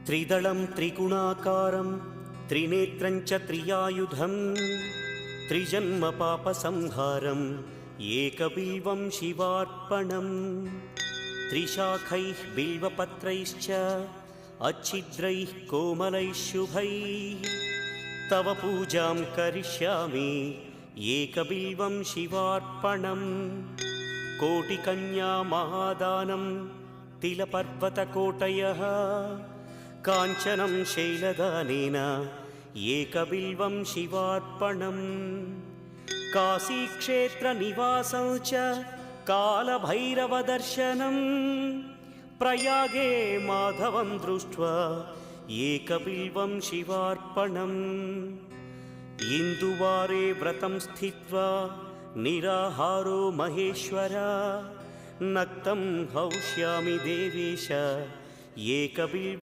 त्रिदलं त्रिगुणाकारं त्रिनेत्रं च त्रियायुधं त्रिजन्मपापसंहारम् एकबिल्वं शिवार्पणम् त्रिशाखैः बिल्वपत्रैश्च अच्छिद्रैः कोमलैः शुभैः तव पूजां करिष्यामि एकबिल्वं शिवार्पणम् कोटिकन्या महादानं तिलपर्वतकोटयः काञ्चनं शैलदानेन एकबिल्वं शिवार्पणम् काशीक्षेत्रनिवासं च कालभैरवदर्शनं प्रयागे माधवं दृष्ट्वा एकबिल्वं शिवार्पणम् इन्दुवारे व्रतं स्थित्वा निराहारो महेश्वर नक्तं हौष्यामि देवेश एकबिल्वं